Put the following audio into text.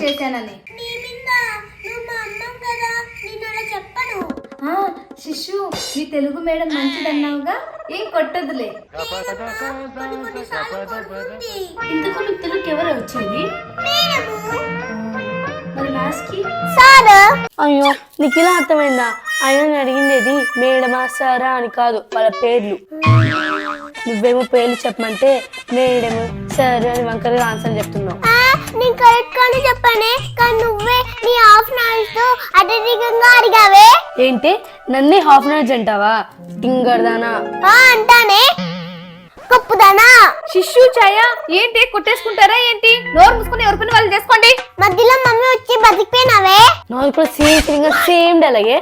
చేశానని. శిశు నీ తెలుగు మేడం మంచిదన్నావుగా, ఏం కొట్టదులే. ఇంతకు మీ తెలుగుకి ఎవరు వచ్చేది? మరి మ్యాథ్స్ కి అయ్యో నీకు ఇలా అర్థమైందా? ఆయన అడిగిండేది మేడమా సారా అని కాదు, వాళ్ళ పేర్లు. నువ్వేమో పేర్లు చెప్పమంటే మేడం సార్ అని వంకరగా ఆన్సర్ చెప్తున్నావు. నేను కరెక్ట్ గానే చెప్పానే, కానీ నువ్వే నీ హాఫ్ నాలెడ్జ్ తో అటెంటివ్గా అడిగావే. ఏంటి నన్నే హాఫ్ నాలెడ్జ్ అంటావా? టింగర్దానా అంటానే, కప్పుదానా. శిశు ఛాయ ఏంటి కొట్టేసుకుంటారా ఏంటి? నోరు మూసుకుని ఎవరి పని వాళ్ళు చేసుకోండి. మధ్యలో మమ్మీ వచ్చి బతికిపోయినావే. నాకు కూడా సేమ్ డైలాగే.